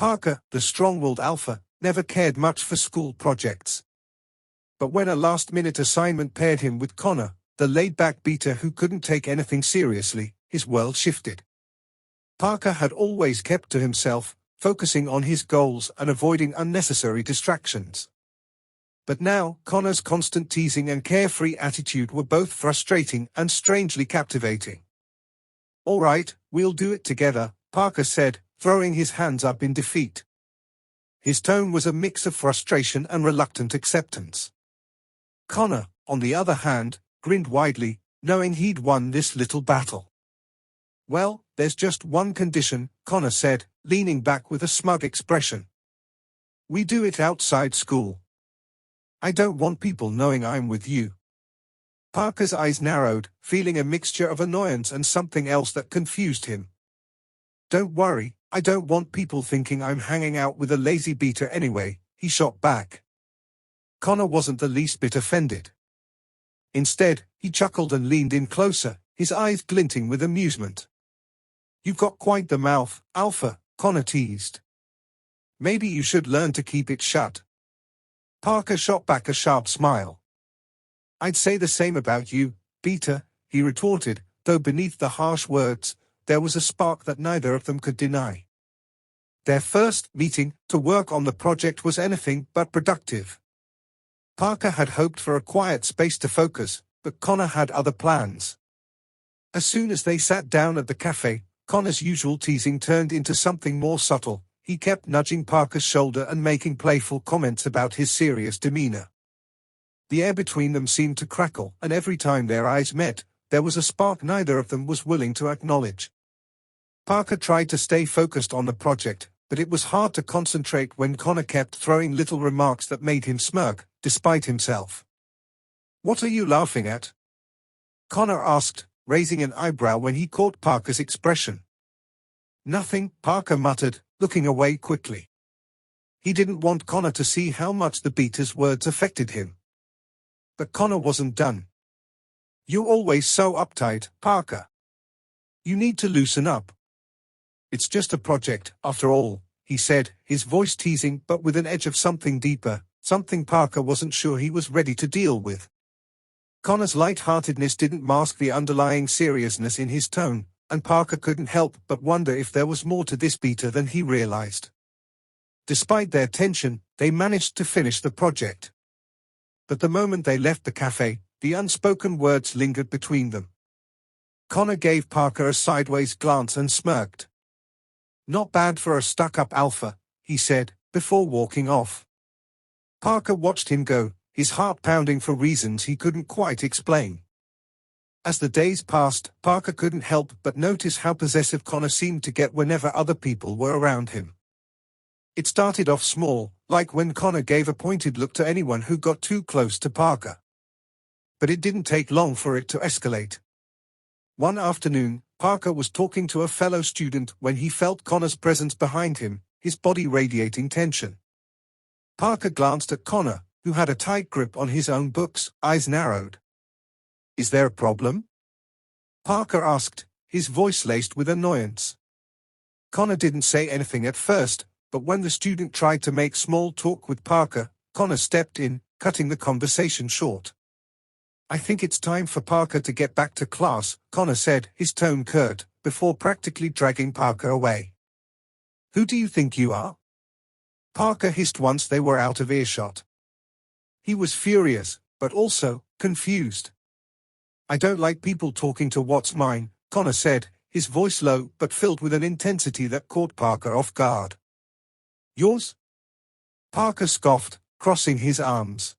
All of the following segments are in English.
Parker, the strong-willed alpha, never cared much for school projects. But when a last-minute assignment paired him with Connor, the laid-back beta who couldn't take anything seriously, his world shifted. Parker had always kept to himself, focusing on his goals and avoiding unnecessary distractions. But now, Connor's constant teasing and carefree attitude were both frustrating and strangely captivating. "All right, we'll do it together," Parker said, throwing his hands up in defeat. His tone was a mix of frustration and reluctant acceptance. Connor, on the other hand, grinned widely, knowing he'd won this little battle. "Well, there's just one condition," Connor said, leaning back with a smug expression. "We do it outside school. I don't want people knowing I'm with you." Parker's eyes narrowed, feeling a mixture of annoyance and something else that confused him. "Don't worry, I don't want people thinking I'm hanging out with a lazy beta anyway," he shot back. Connor wasn't the least bit offended. Instead, he chuckled and leaned in closer, his eyes glinting with amusement. "You've got quite the mouth, Alpha," Connor teased. "Maybe you should learn to keep it shut." Parker shot back a sharp smile. "I'd say the same about you, Beta," he retorted, though beneath the harsh words, there was a spark that neither of them could deny. Their first meeting to work on the project was anything but productive. Parker had hoped for a quiet space to focus, but Connor had other plans. As soon as they sat down at the cafe, Connor's usual teasing turned into something more subtle. He kept nudging Parker's shoulder and making playful comments about his serious demeanor. The air between them seemed to crackle, and every time their eyes met, there was a spark neither of them was willing to acknowledge. Parker tried to stay focused on the project, but it was hard to concentrate when Connor kept throwing little remarks that made him smirk, despite himself. "What are you laughing at?" Connor asked, raising an eyebrow when he caught Parker's expression. "Nothing," Parker muttered, looking away quickly. He didn't want Connor to see how much the beta's words affected him. But Connor wasn't done. "You're always so uptight, Parker. You need to loosen up." "It's just a project, after all," he said, his voice teasing but with an edge of something deeper, something Parker wasn't sure he was ready to deal with. Connor's light-heartedness didn't mask the underlying seriousness in his tone, and Parker couldn't help but wonder if there was more to this beta than he realized. Despite their tension, they managed to finish the project. But the moment they left the cafe, the unspoken words lingered between them. Connor gave Parker a sideways glance and smirked. "Not bad for a stuck-up alpha," he said, before walking off. Parker watched him go, his heart pounding for reasons he couldn't quite explain. As the days passed, Parker couldn't help but notice how possessive Connor seemed to get whenever other people were around him. It started off small, like when Connor gave a pointed look to anyone who got too close to Parker. But it didn't take long for it to escalate. One afternoon, Parker was talking to a fellow student when he felt Connor's presence behind him, his body radiating tension. Parker glanced at Connor, who had a tight grip on his own books, eyes narrowed. "Is there a problem?" Parker asked, his voice laced with annoyance. Connor didn't say anything at first, but when the student tried to make small talk with Parker, Connor stepped in, cutting the conversation short. "I think it's time for Parker to get back to class," Connor said, his tone curt, before practically dragging Parker away. "Who do you think you are?" Parker hissed once they were out of earshot. He was furious, but also confused. "I don't like people talking to what's mine," Connor said, his voice low but filled with an intensity that caught Parker off guard. "Yours?" Parker scoffed, crossing his arms.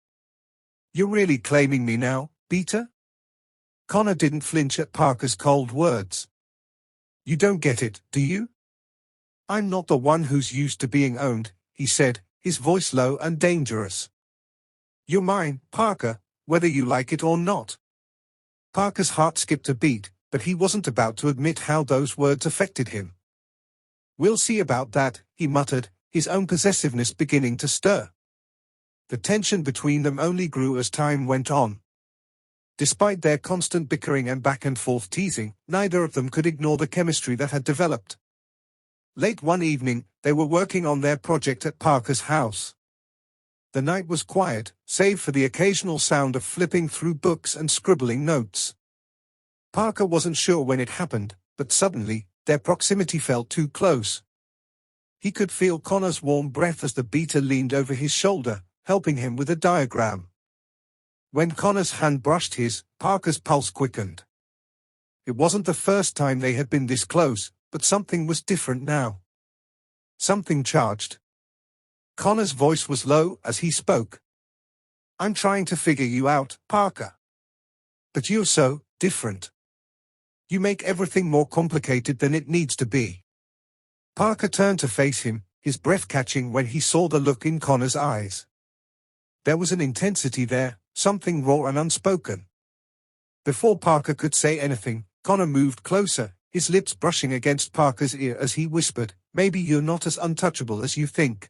"You're really claiming me now, Beta?" Connor didn't flinch at Parker's cold words. "You don't get it, do you? I'm not the one who's used to being owned," he said, his voice low and dangerous. "You're mine, Parker, whether you like it or not." Parker's heart skipped a beat, but he wasn't about to admit how those words affected him. "We'll see about that," he muttered, his own possessiveness beginning to stir. The tension between them only grew as time went on. Despite their constant bickering and back-and-forth teasing, neither of them could ignore the chemistry that had developed. Late one evening, they were working on their project at Parker's house. The night was quiet, save for the occasional sound of flipping through books and scribbling notes. Parker wasn't sure when it happened, but suddenly, their proximity felt too close. He could feel Connor's warm breath as the beater leaned over his shoulder, helping him with a diagram. When Connor's hand brushed his, Parker's pulse quickened. It wasn't the first time they had been this close, but something was different now. Something charged. Connor's voice was low as he spoke. "I'm trying to figure you out, Parker. But you're so different. You make everything more complicated than it needs to be." Parker turned to face him, his breath catching when he saw the look in Connor's eyes. There was an intensity there, something raw and unspoken. Before Parker could say anything, Connor moved closer, his lips brushing against Parker's ear as he whispered, "Maybe you're not as untouchable as you think."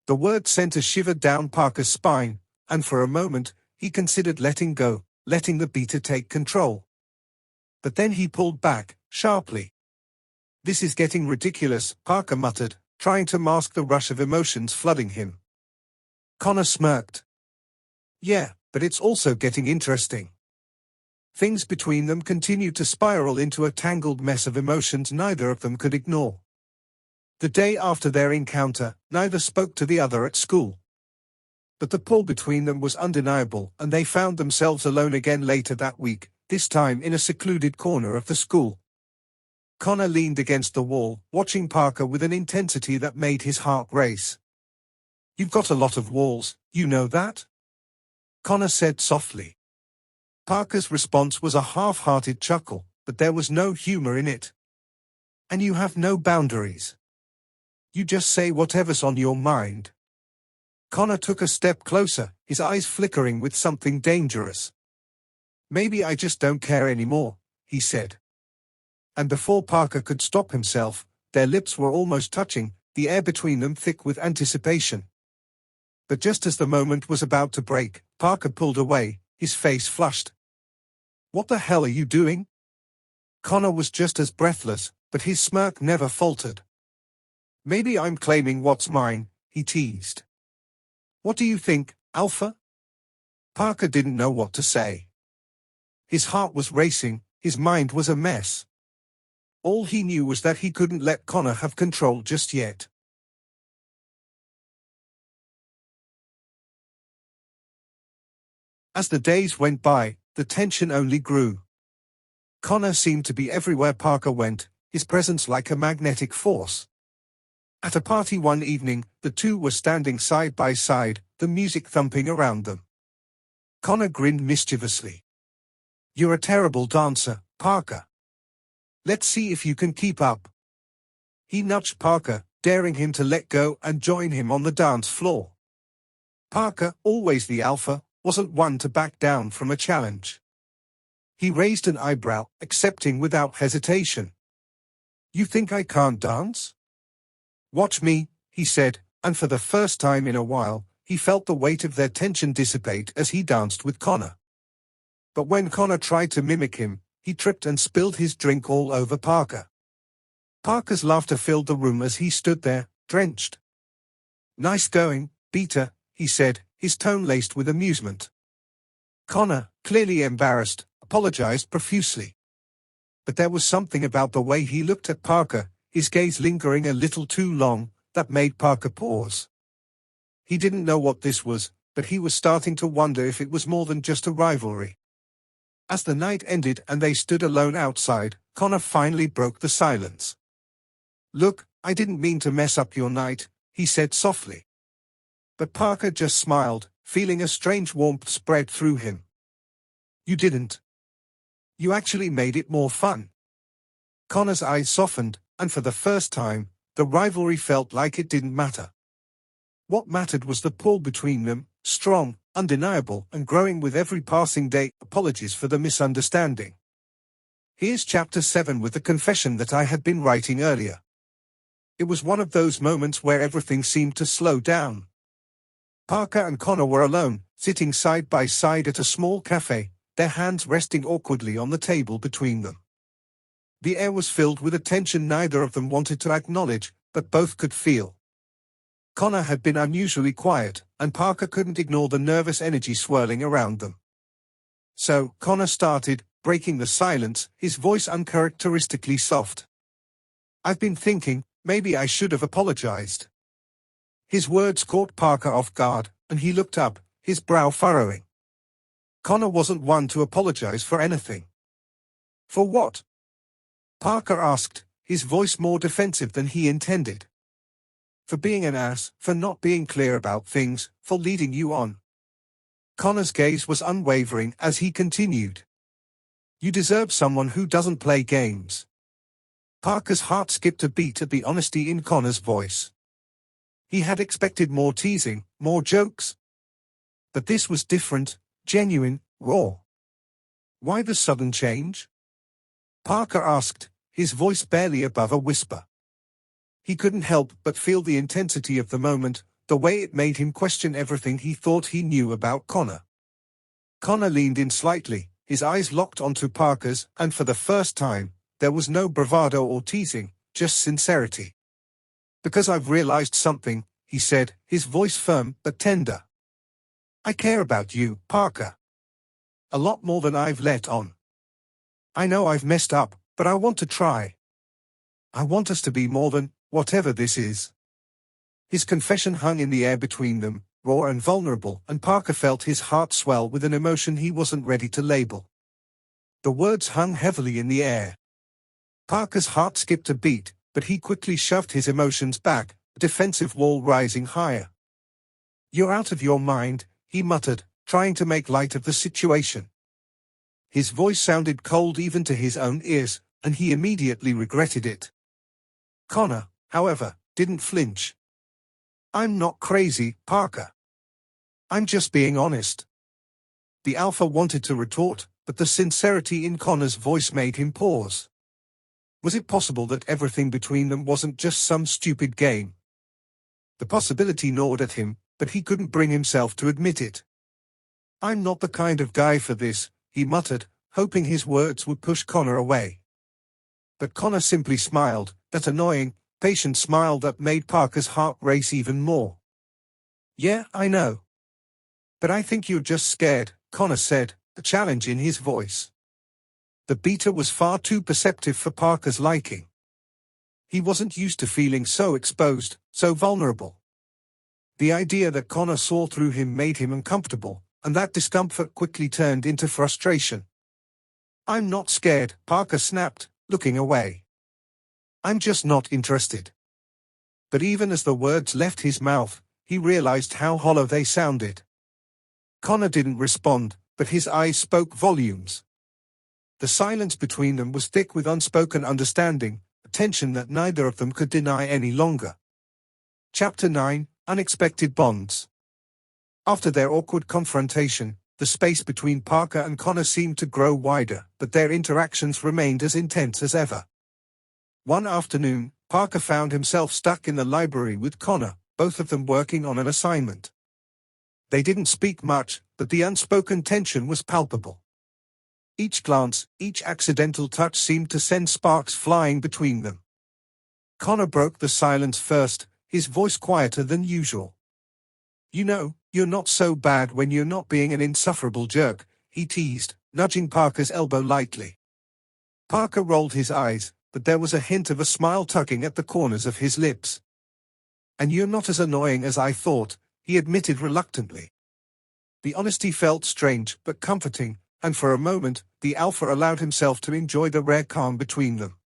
The word sent a shiver down Parker's spine, and for a moment, he considered letting go, letting the beater take control. But then he pulled back, sharply. "This is getting ridiculous," Parker muttered, trying to mask the rush of emotions flooding him. Connor smirked. "Yeah, but it's also getting interesting." Things between them continued to spiral into a tangled mess of emotions neither of them could ignore. The day after their encounter, neither spoke to the other at school. But the pull between them was undeniable, and they found themselves alone again later that week, this time in a secluded corner of the school. Connor leaned against the wall, watching Parker with an intensity that made his heart race. "You've got a lot of walls, you know that?" Connor said softly. Parker's response was a half-hearted chuckle, but there was no humor in it. "And you have no boundaries. You just say whatever's on your mind." Connor took a step closer, his eyes flickering with something dangerous. "Maybe I just don't care anymore," he said. And before Parker could stop himself, their lips were almost touching, the air between them thick with anticipation. But just as the moment was about to break, Parker pulled away, his face flushed. "What the hell are you doing?" Connor was just as breathless, but his smirk never faltered. "Maybe I'm claiming what's mine," he teased. "What do you think, Alpha?" Parker didn't know what to say. His heart was racing, his mind was a mess. All he knew was that he couldn't let Connor have control just yet. As the days went by, the tension only grew. Connor seemed to be everywhere Parker went, his presence like a magnetic force. At a party one evening, the two were standing side by side, the music thumping around them. Connor grinned mischievously. "You're a terrible dancer, Parker. Let's see if you can keep up." He nudged Parker, daring him to let go and join him on the dance floor. Parker, always the alpha, wasn't one to back down from a challenge. He raised an eyebrow, accepting without hesitation. "You think I can't dance?" "Watch me," he said, and for the first time in a while, he felt the weight of their tension dissipate as he danced with Connor. But when Connor tried to mimic him, he tripped and spilled his drink all over Parker. Parker's laughter filled the room as he stood there, drenched. "Nice going, Beater," he said, his tone laced with amusement. Connor, clearly embarrassed, apologized profusely. But there was something about the way he looked at Parker, his gaze lingering a little too long, that made Parker pause. He didn't know what this was, but he was starting to wonder if it was more than just a rivalry. As the night ended and they stood alone outside, Connor finally broke the silence. "Look, I didn't mean to mess up your night," he said softly. But Parker just smiled, feeling a strange warmth spread through him. "You didn't. You actually made it more fun." Connor's eyes softened, and for the first time, the rivalry felt like it didn't matter. What mattered was the pull between them, strong, undeniable, and growing with every passing day. Apologies for the misunderstanding. Here's chapter 7 with the confession that I had been writing earlier. It was one of those moments where everything seemed to slow down. Parker and Connor were alone, sitting side by side at a small cafe, their hands resting awkwardly on the table between them. The air was filled with a tension neither of them wanted to acknowledge, but both could feel. Connor had been unusually quiet, and Parker couldn't ignore the nervous energy swirling around them. So, Connor started, breaking the silence, his voice uncharacteristically soft. "I've been thinking, maybe I should have apologized." His words caught Parker off guard, and he looked up, his brow furrowing. Connor wasn't one to apologize for anything. "For what?" Parker asked, his voice more defensive than he intended. "For being an ass, for not being clear about things, for leading you on." Connor's gaze was unwavering as he continued. "You deserve someone who doesn't play games." Parker's heart skipped a beat at the honesty in Connor's voice. He had expected more teasing, more jokes. But this was different, genuine, raw. "Why the sudden change?" Parker asked, his voice barely above a whisper. He couldn't help but feel the intensity of the moment, the way it made him question everything he thought he knew about Connor. Connor leaned in slightly, his eyes locked onto Parker's, and for the first time, there was no bravado or teasing, just sincerity. "Because I've realized something," he said, his voice firm but tender. "I care about you, Parker. A lot more than I've let on. I know I've messed up, but I want to try. I want us to be more than whatever this is." His confession hung in the air between them, raw and vulnerable, and Parker felt his heart swell with an emotion he wasn't ready to label. The words hung heavily in the air. Parker's heart skipped a beat, but he quickly shoved his emotions back, a defensive wall rising higher. "You're out of your mind," he muttered, trying to make light of the situation. His voice sounded cold even to his own ears, and he immediately regretted it. Connor, however, didn't flinch. "I'm not crazy, Parker. I'm just being honest." The alpha wanted to retort, but the sincerity in Connor's voice made him pause. Was it possible that everything between them wasn't just some stupid game? The possibility gnawed at him, but he couldn't bring himself to admit it. "I'm not the kind of guy for this," he muttered, hoping his words would push Connor away. But Connor simply smiled, that annoying, patient smile that made Parker's heart race even more. "Yeah, I know. But I think you're just scared," Connor said, a challenge in his voice. The beta was far too perceptive for Parker's liking. He wasn't used to feeling so exposed, so vulnerable. The idea that Connor saw through him made him uncomfortable, and that discomfort quickly turned into frustration. "I'm not scared," Parker snapped, looking away. "I'm just not interested." But even as the words left his mouth, he realized how hollow they sounded. Connor didn't respond, but his eyes spoke volumes. The silence between them was thick with unspoken understanding, a tension that neither of them could deny any longer. Chapter 9: Unexpected Bonds. After their awkward confrontation, the space between Parker and Connor seemed to grow wider, but their interactions remained as intense as ever. One afternoon, Parker found himself stuck in the library with Connor, both of them working on an assignment. They didn't speak much, but the unspoken tension was palpable. Each glance, each accidental touch seemed to send sparks flying between them. Connor broke the silence first, his voice quieter than usual. "You know, you're not so bad when you're not being an insufferable jerk," he teased, nudging Parker's elbow lightly. Parker rolled his eyes, but there was a hint of a smile tugging at the corners of his lips. "And you're not as annoying as I thought," he admitted reluctantly. The honesty felt strange but comforting, and for a moment, the alpha allowed himself to enjoy the rare calm between them.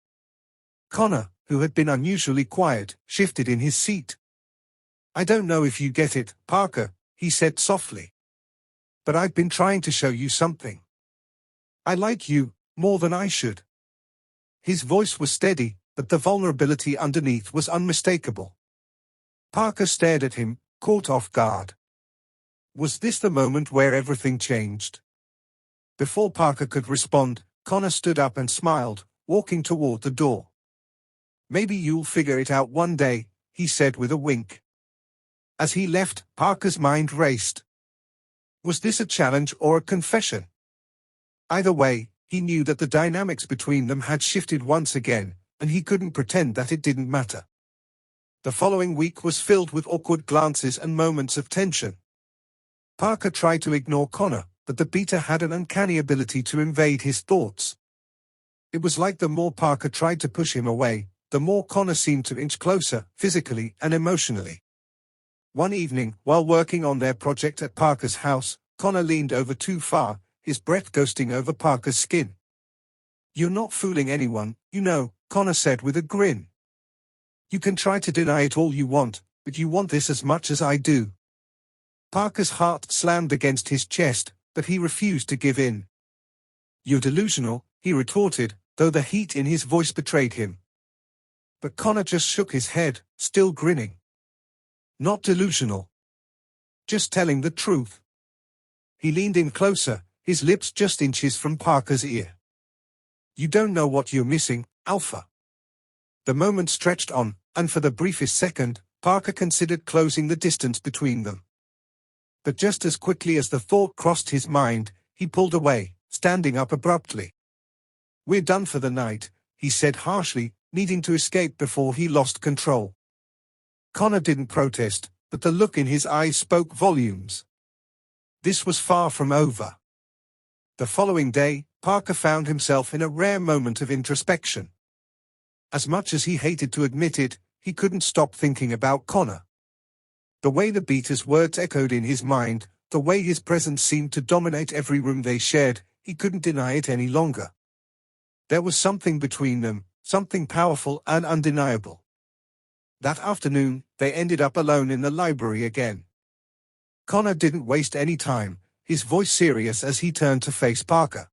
Connor, who had been unusually quiet, shifted in his seat. "I don't know if you get it, Parker," he said softly. "But I've been trying to show you something. I like you, more than I should." His voice was steady, but the vulnerability underneath was unmistakable. Parker stared at him, caught off guard. Was this the moment where everything changed? Before Parker could respond, Connor stood up and smiled, walking toward the door. "Maybe you'll figure it out one day," he said with a wink. As he left, Parker's mind raced. Was this a challenge or a confession? Either way, He knew that the dynamics between them had shifted once again, and he couldn't pretend that it didn't matter. The following week was filled with awkward glances and moments of tension. Parker tried to ignore Connor, but the beater had an uncanny ability to invade his thoughts. It was like the more Parker tried to push him away, the more Connor seemed to inch closer, physically and emotionally. One evening, while working on their project at Parker's house, Connor leaned over too far, his breath ghosting over Parker's skin. "You're not fooling anyone, you know," Connor said with a grin. "You can try to deny it all you want, but you want this as much as I do." Parker's heart slammed against his chest, but he refused to give in. "You're delusional," he retorted, though the heat in his voice betrayed him. But Connor just shook his head, still grinning. "Not delusional. Just telling the truth." He leaned in closer, his lips just inches from Parker's ear. "You don't know what you're missing, Alpha." The moment stretched on, and for the briefest second, Parker considered closing the distance between them. But just as quickly as the thought crossed his mind, he pulled away, standing up abruptly. "We're done for the night," he said harshly, needing to escape before he lost control. Connor didn't protest, but the look in his eyes spoke volumes. This was far from over. The following day, Parker found himself in a rare moment of introspection. As much as he hated to admit it, he couldn't stop thinking about Connor. The way the beater's words echoed in his mind, the way his presence seemed to dominate every room they shared, he couldn't deny it any longer. There was something between them, something powerful and undeniable. That afternoon, they ended up alone in the library again. Connor didn't waste any time, his voice serious as he turned to face Parker.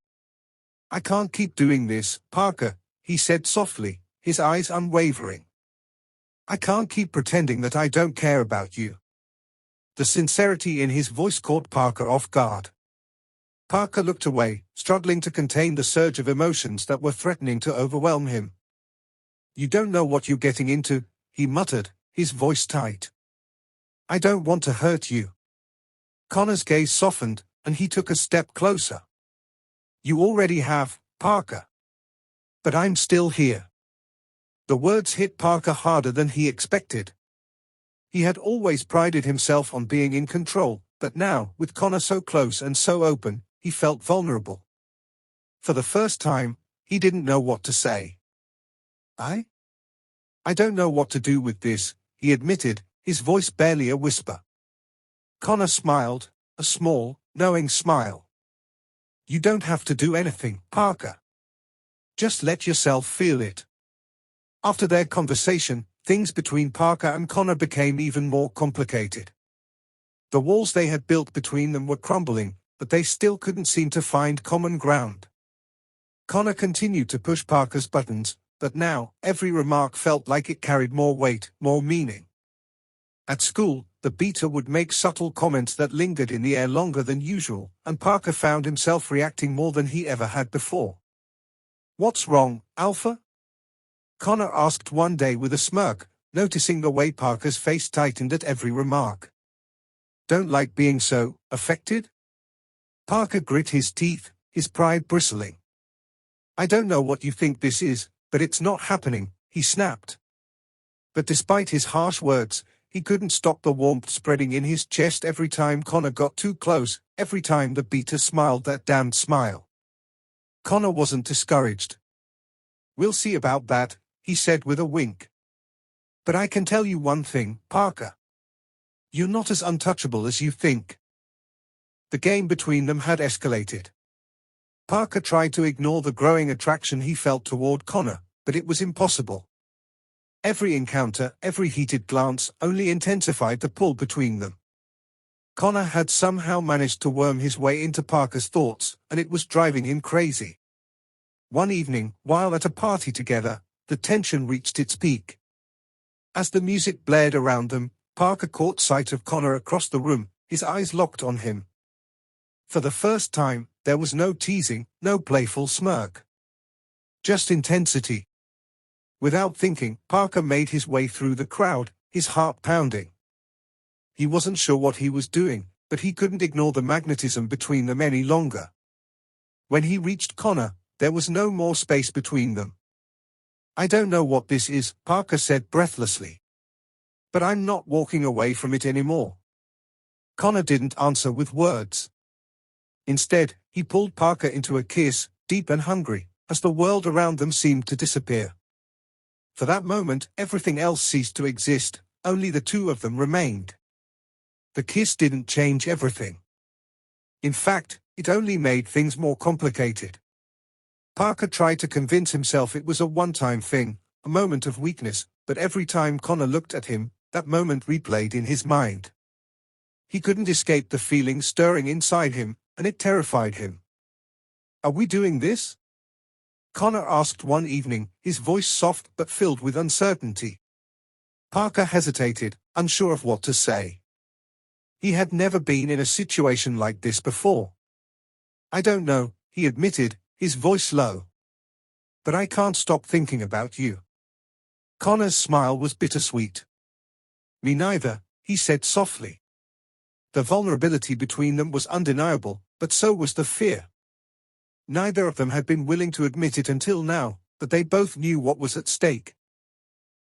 "I can't keep doing this, Parker," he said softly, his eyes unwavering. "I can't keep pretending that I don't care about you." The sincerity in his voice caught Parker off guard. Parker looked away, struggling to contain the surge of emotions that were threatening to overwhelm him. "You don't know what you're getting into," he muttered, his voice tight. "I don't want to hurt you." Connor's gaze softened, and he took a step closer. "You already have, Parker. But I'm still here." The words hit Parker harder than he expected. He had always prided himself on being in control, but now, with Connor so close and so open, he felt vulnerable. For the first time, he didn't know what to say. I don't know what to do with this," he admitted, his voice barely a whisper. Connor smiled, a small, knowing smile. "You don't have to do anything, Parker. Just let yourself feel it." After their conversation, things between Parker and Connor became even more complicated. The walls they had built between them were crumbling, but they still couldn't seem to find common ground. Connor continued to push Parker's buttons, but now, every remark felt like it carried more weight, more meaning. At school, the beater would make subtle comments that lingered in the air longer than usual, and Parker found himself reacting more than he ever had before. "What's wrong, Alpha?" Connor asked one day with a smirk, noticing the way Parker's face tightened at every remark. "Don't like being so affected?" Parker grit his teeth, his pride bristling. "I don't know what you think this is, but it's not happening," he snapped. But despite his harsh words, he couldn't stop the warmth spreading in his chest every time Connor got too close, every time the beater smiled that damned smile. Connor wasn't discouraged. "We'll see about that," he said with a wink. "But I can tell you one thing, Parker. You're not as untouchable as you think." The game between them had escalated. Parker tried to ignore the growing attraction he felt toward Connor, but it was impossible. Every encounter, every heated glance, only intensified the pull between them. Connor had somehow managed to worm his way into Parker's thoughts, and it was driving him crazy. One evening, while at a party together, the tension reached its peak. As the music blared around them, Parker caught sight of Connor across the room, his eyes locked on him. For the first time, there was no teasing, no playful smirk. Just intensity. Without thinking, Parker made his way through the crowd, his heart pounding. He wasn't sure what he was doing, but he couldn't ignore the magnetism between them any longer. When he reached Connor, There was no more space between them. "I don't know what this is," Parker said breathlessly. "But I'm not walking away from it anymore." Connor didn't answer with words. Instead, he pulled Parker into a kiss, deep and hungry, as the world around them seemed to disappear. For that moment, everything else ceased to exist, only the two of them remained. The kiss didn't change everything. In fact, it only made things more complicated. Parker tried to convince himself it was a one-time thing, a moment of weakness, but every time Connor looked at him, that moment replayed in his mind. He couldn't escape the feeling stirring inside him, and it terrified him. "Are we doing this?" Connor asked one evening, his voice soft but filled with uncertainty. Parker hesitated, unsure of what to say. He had never been in a situation like this before. "I don't know," he admitted, his voice low. "But I can't stop thinking about you." Connor's smile was bittersweet. "Me neither," he said softly. The vulnerability between them was undeniable, but so was the fear. Neither of them had been willing to admit it until now, but they both knew what was at stake.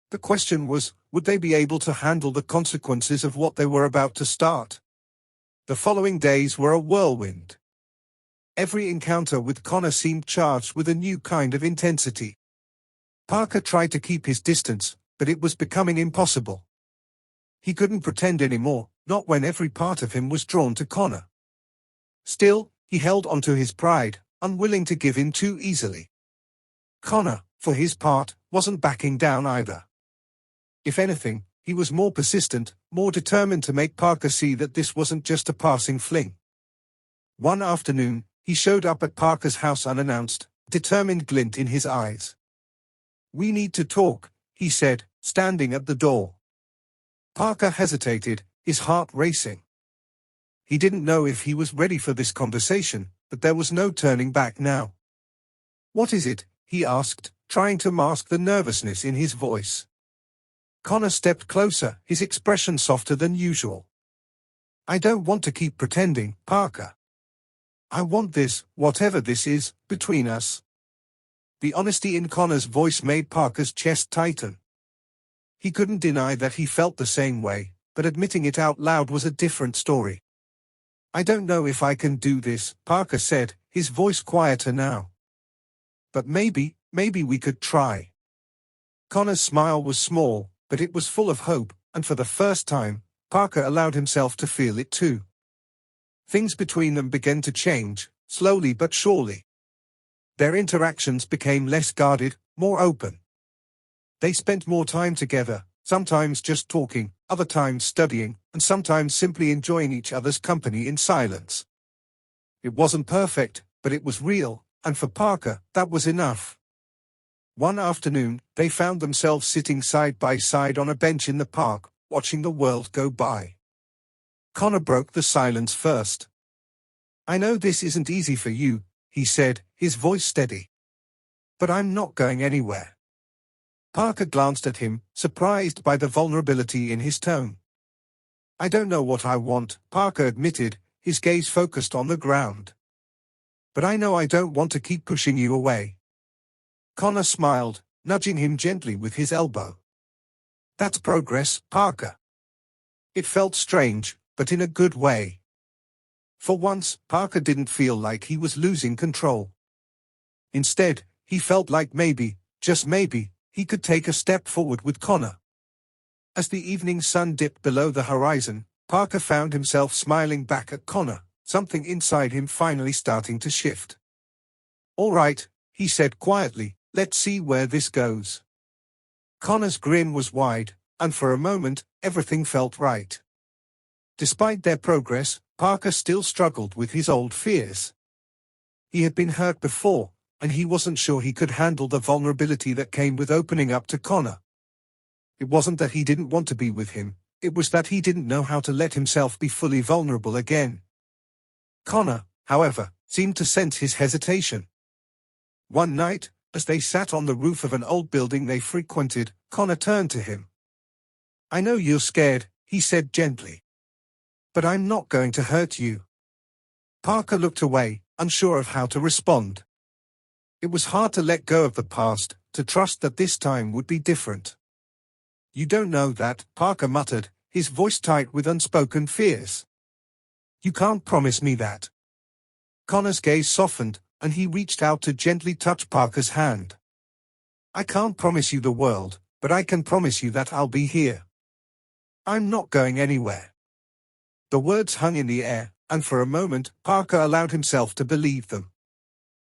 The question was, would they be able to handle the consequences of what they were about to start? The following days were a whirlwind. Every encounter with Connor seemed charged with a new kind of intensity. Parker tried to keep his distance, but it was becoming impossible. He couldn't pretend anymore, not when every part of him was drawn to Connor. Still, he held onto his pride, unwilling to give in too easily. Connor, for his part, wasn't backing down either. If anything, he was more persistent, more determined to make Parker see that this wasn't just a passing fling. One afternoon, he showed up at Parker's house unannounced, a determined glint in his eyes. "We need to talk," he said, standing at the door. Parker hesitated, his heart racing. He didn't know if he was ready for this conversation, but there was no turning back now. "What is it?" he asked, trying to mask the nervousness in his voice. Connor stepped closer, his expression softer than usual. "I don't want to keep pretending, Parker. I want this, whatever this is, between us." The honesty in Connor's voice made Parker's chest tighten. He couldn't deny that he felt the same way, but admitting it out loud was a different story. "I don't know if I can do this," Parker said, his voice quieter now. "But maybe we could try." Connor's smile was small, but it was full of hope, and for the first time, Parker allowed himself to feel it too. Things between them began to change, slowly but surely. Their interactions became less guarded, more open. They spent more time together, sometimes just talking, other times studying, and sometimes simply enjoying each other's company in silence. It wasn't perfect, but it was real, and for Parker, that was enough. One afternoon, they found themselves sitting side by side on a bench in the park, watching the world go by. Connor broke the silence first. "I know this isn't easy for you," he said, his voice steady. "But I'm not going anywhere." Parker glanced at him, surprised by the vulnerability in his tone. "I don't know what I want," Parker admitted, his gaze focused on the ground. "But I know I don't want to keep pushing you away." Connor smiled, nudging him gently with his elbow. "That's progress, Parker." It felt strange, but in a good way. For once, Parker didn't feel like he was losing control. Instead, he felt like maybe, just maybe, he could take a step forward with Connor. As the evening sun dipped below the horizon, Parker found himself smiling back at Connor, something inside him finally starting to shift. "All right," he said quietly, "let's see where this goes." Connor's grin was wide, and for a moment, everything felt right. Despite their progress, Parker still struggled with his old fears. He had been hurt before, and he wasn't sure he could handle the vulnerability that came with opening up to Connor. It wasn't that he didn't want to be with him, it was that he didn't know how to let himself be fully vulnerable again. Connor, however, seemed to sense his hesitation. One night, as they sat on the roof of an old building they frequented, Connor turned to him. "I know you're scared," he said gently. "But I'm not going to hurt you." Parker looked away, unsure of how to respond. It was hard to let go of the past, to trust that this time would be different. "You don't know that," Parker muttered, his voice tight with unspoken fears. "You can't promise me that." Connor's gaze softened, and he reached out to gently touch Parker's hand. "I can't promise you the world, but I can promise you that I'll be here. I'm not going anywhere." The words hung in the air, and for a moment, Parker allowed himself to believe them.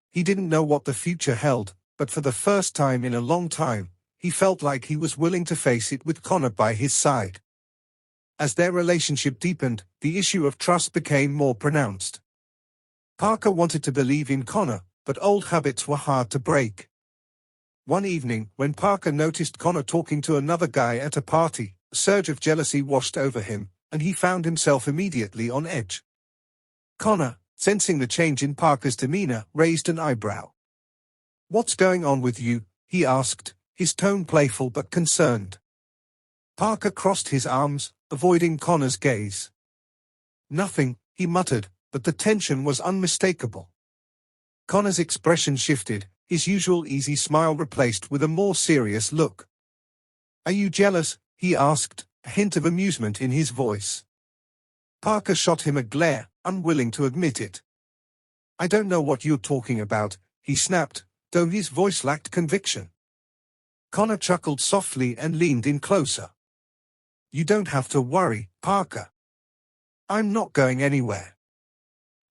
He didn't know what the future held, but for the first time in a long time, he felt like he was willing to face it with Connor by his side. As their relationship deepened, the issue of trust became more pronounced. Parker wanted to believe in Connor, but old habits were hard to break. One evening, when Parker noticed Connor talking to another guy at a party, a surge of jealousy washed over him, and he found himself immediately on edge. Connor, sensing the change in Parker's demeanor, raised an eyebrow. "What's going on with you?" he asked, his tone playful but concerned. Parker crossed his arms, avoiding Connor's gaze. "Nothing," he muttered, but the tension was unmistakable. Connor's expression shifted, his usual easy smile replaced with a more serious look. "Are you jealous?" he asked, a hint of amusement in his voice. Parker shot him a glare, unwilling to admit it. "I don't know what you're talking about," he snapped, though his voice lacked conviction. Connor chuckled softly and leaned in closer. "You don't have to worry, Parker. I'm not going anywhere."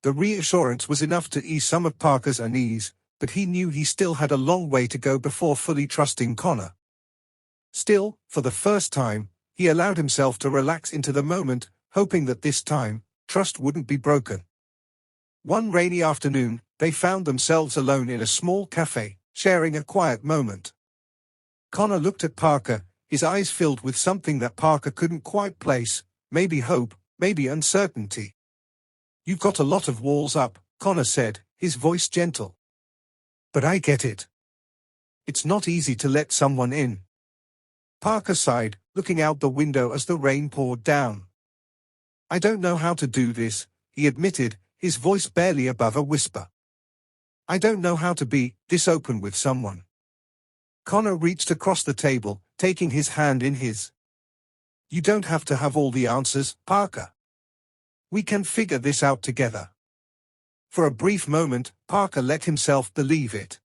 The reassurance was enough to ease some of Parker's unease, but he knew he still had a long way to go before fully trusting Connor. Still, for the first time, he allowed himself to relax into the moment, hoping that this time, trust wouldn't be broken. One rainy afternoon, they found themselves alone in a small cafe, sharing a quiet moment. Connor looked at Parker, his eyes filled with something that Parker couldn't quite place, maybe hope, maybe uncertainty. "You've got a lot of walls up," Connor said, his voice gentle. "But I get it. It's not easy to let someone in." Parker sighed, looking out the window as the rain poured down. "I don't know how to do this," he admitted, his voice barely above a whisper. "I don't know how to be this open with someone." Connor reached across the table, taking his hand in his. "You don't have to have all the answers, Parker. We can figure this out together." For a brief moment, Parker let himself believe it.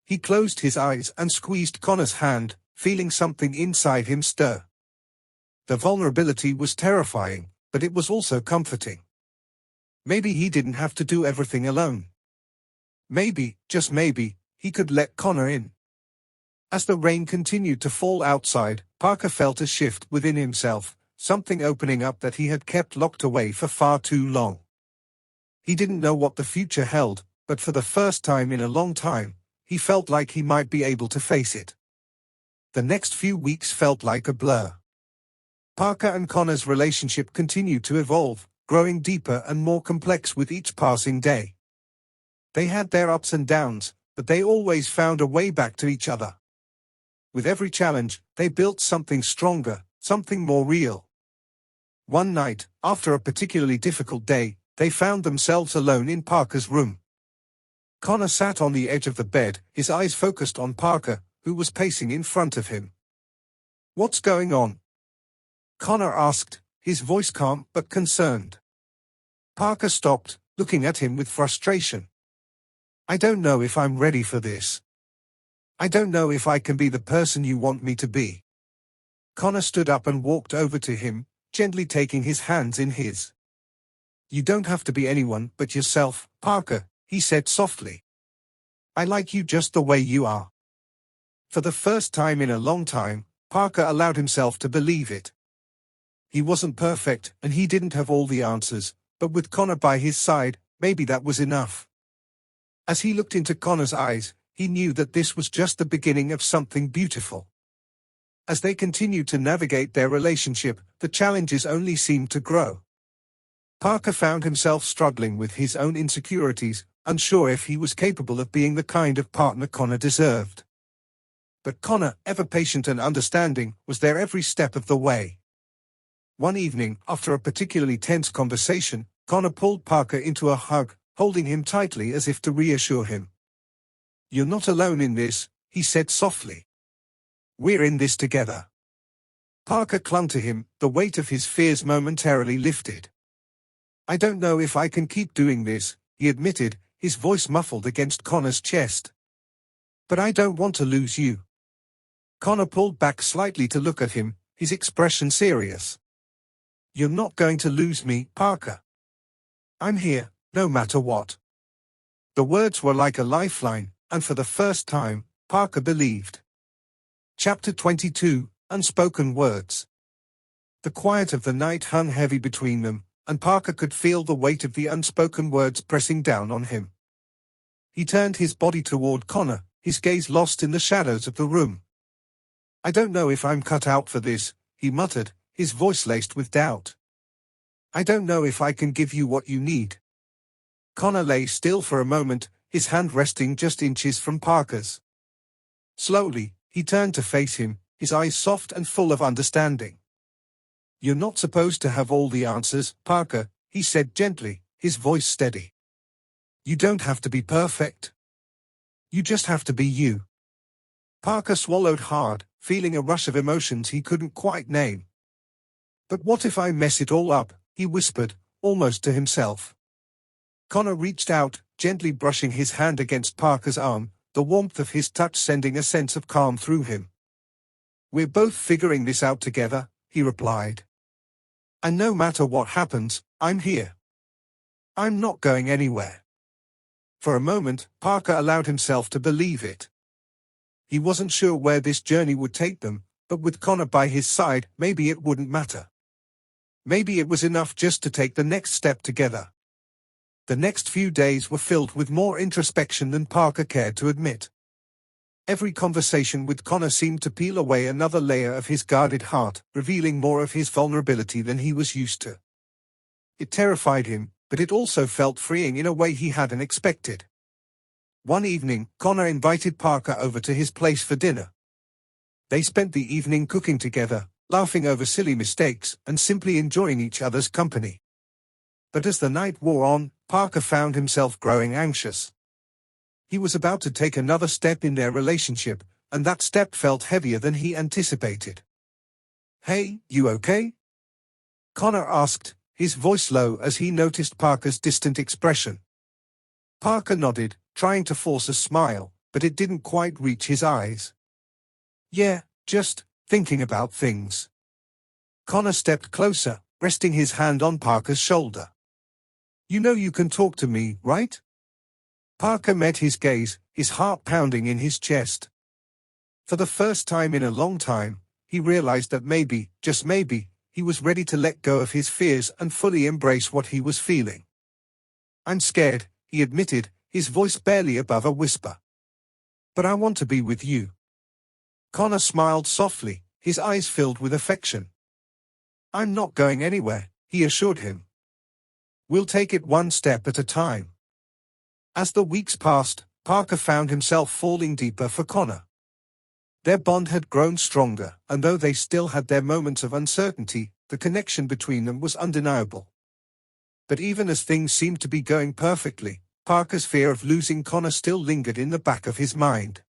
He closed his eyes and squeezed Connor's hand, feeling something inside him stir. The vulnerability was terrifying, but it was also comforting. Maybe he didn't have to do everything alone. Maybe, just maybe, he could let Connor in. As the rain continued to fall outside, Parker felt a shift within himself, something opening up that he had kept locked away for far too long. He didn't know what the future held, but for the first time in a long time, he felt like he might be able to face it. The next few weeks felt like a blur. Parker and Connor's relationship continued to evolve, growing deeper and more complex with each passing day. They had their ups and downs, but they always found a way back to each other. With every challenge, they built something stronger, something more real. One night, after a particularly difficult day, they found themselves alone in Parker's room. Connor sat on the edge of the bed, his eyes focused on Parker, who was pacing in front of him. "What's going on?" Connor asked, his voice calm but concerned. Parker stopped, looking at him with frustration. "I don't know if I'm ready for this. I don't know if I can be the person you want me to be." Connor stood up and walked over to him, gently taking his hands in his. "You don't have to be anyone but yourself, Parker," he said softly. "I like you just the way you are." For the first time in a long time, Parker allowed himself to believe it. He wasn't perfect, and he didn't have all the answers, but with Connor by his side, maybe that was enough. As he looked into Connor's eyes, he knew that this was just the beginning of something beautiful. As they continued to navigate their relationship, the challenges only seemed to grow. Parker found himself struggling with his own insecurities, unsure if he was capable of being the kind of partner Connor deserved. But Connor, ever patient and understanding, was there every step of the way. One evening, after a particularly tense conversation, Connor pulled Parker into a hug, holding him tightly as if to reassure him. "You're not alone in this," he said softly. "We're in this together." Parker clung to him, the weight of his fears momentarily lifted. "I don't know if I can keep doing this," he admitted, his voice muffled against Connor's chest. "But I don't want to lose you." Connor pulled back slightly to look at him, his expression serious. "You're not going to lose me, Parker. I'm here, no matter what." The words were like a lifeline, and for the first time, Parker believed. Chapter 22, Unspoken Words. The quiet of the night hung heavy between them, and Parker could feel the weight of the unspoken words pressing down on him. He turned his body toward Connor, his gaze lost in the shadows of the room. "I don't know if I'm cut out for this," he muttered, his voice laced with doubt. "I don't know if I can give you what you need." Connor lay still for a moment, his hand resting just inches from Parker's. Slowly, he turned to face him, his eyes soft and full of understanding. "You're not supposed to have all the answers, Parker," he said gently, his voice steady. "You don't have to be perfect. You just have to be you." Parker swallowed hard, feeling a rush of emotions he couldn't quite name. "But what if I mess it all up?" he whispered, almost to himself. Connor reached out, gently brushing his hand against Parker's arm, the warmth of his touch sending a sense of calm through him. "We're both figuring this out together," he replied. "And no matter what happens, I'm here. I'm not going anywhere." For a moment, Parker allowed himself to believe it. He wasn't sure where this journey would take them, but with Connor by his side, maybe it wouldn't matter. Maybe it was enough just to take the next step together. The next few days were filled with more introspection than Parker cared to admit. Every conversation with Connor seemed to peel away another layer of his guarded heart, revealing more of his vulnerability than he was used to. It terrified him, but it also felt freeing in a way he hadn't expected. One evening, Connor invited Parker over to his place for dinner. They spent the evening cooking together, laughing over silly mistakes, and simply enjoying each other's company. But as the night wore on, Parker found himself growing anxious. He was about to take another step in their relationship, and that step felt heavier than he anticipated. "Hey, you okay?" Connor asked, his voice low as he noticed Parker's distant expression. Parker nodded, trying to force a smile, but it didn't quite reach his eyes. "Yeah, just thinking about things." Connor stepped closer, resting his hand on Parker's shoulder. "You know you can talk to me, right?" Parker met his gaze, his heart pounding in his chest. For the first time in a long time, he realized that maybe, just maybe, he was ready to let go of his fears and fully embrace what he was feeling. "I'm scared," he admitted, his voice barely above a whisper. "But I want to be with you." Connor smiled softly, his eyes filled with affection. "I'm not going anywhere," he assured him. "We'll take it one step at a time." As the weeks passed, Parker found himself falling deeper for Connor. Their bond had grown stronger, and though they still had their moments of uncertainty, the connection between them was undeniable. But even as things seemed to be going perfectly, Parker's fear of losing Connor still lingered in the back of his mind.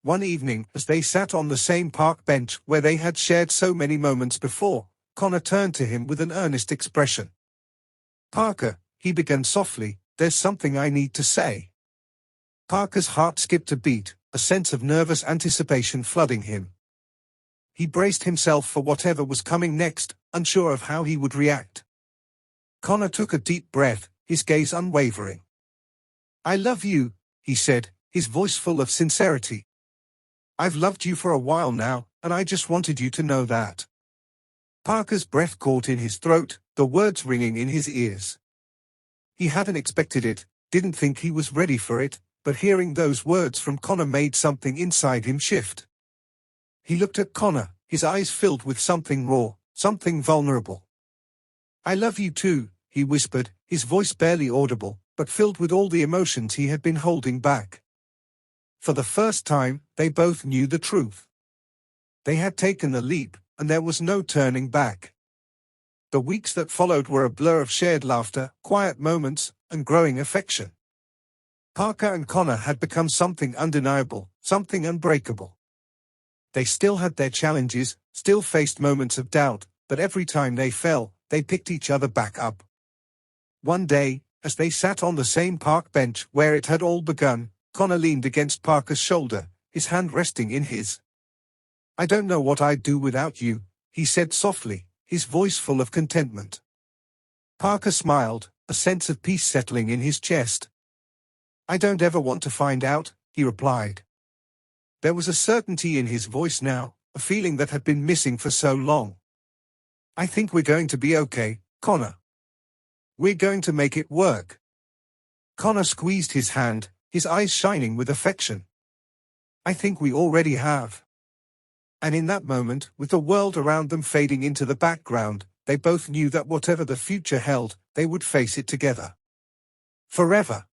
One evening, as they sat on the same park bench where they had shared so many moments before, Connor turned to him with an earnest expression. "Parker," he began softly, "there's something I need to say." Parker's heart skipped a beat, a sense of nervous anticipation flooding him. He braced himself for whatever was coming next, unsure of how he would react. Connor took a deep breath, his gaze unwavering. "I love you," he said, his voice full of sincerity. "I've loved you for a while now, and I just wanted you to know that." Parker's breath caught in his throat, the words ringing in his ears. He hadn't expected it, didn't think he was ready for it, but hearing those words from Connor made something inside him shift. He looked at Connor, his eyes filled with something raw, something vulnerable. "I love you too," he whispered, his voice barely audible, but filled with all the emotions he had been holding back. For the first time, they both knew the truth. They had taken the leap, and there was no turning back. The weeks that followed were a blur of shared laughter, quiet moments, and growing affection. Parker and Connor had become something undeniable, something unbreakable. They still had their challenges, still faced moments of doubt, but every time they fell, they picked each other back up. One day, as they sat on the same park bench where it had all begun, Connor leaned against Parker's shoulder, his hand resting in his. "I don't know what I'd do without you," he said softly, his voice full of contentment. Parker smiled, a sense of peace settling in his chest. "I don't ever want to find out," he replied. There was a certainty in his voice now, a feeling that had been missing for so long. "I think we're going to be okay, Connor. We're going to make it work." Connor squeezed his hand, his eyes shining with affection. "I think we already have." And in that moment, with the world around them fading into the background, they both knew that whatever the future held, they would face it together. Forever.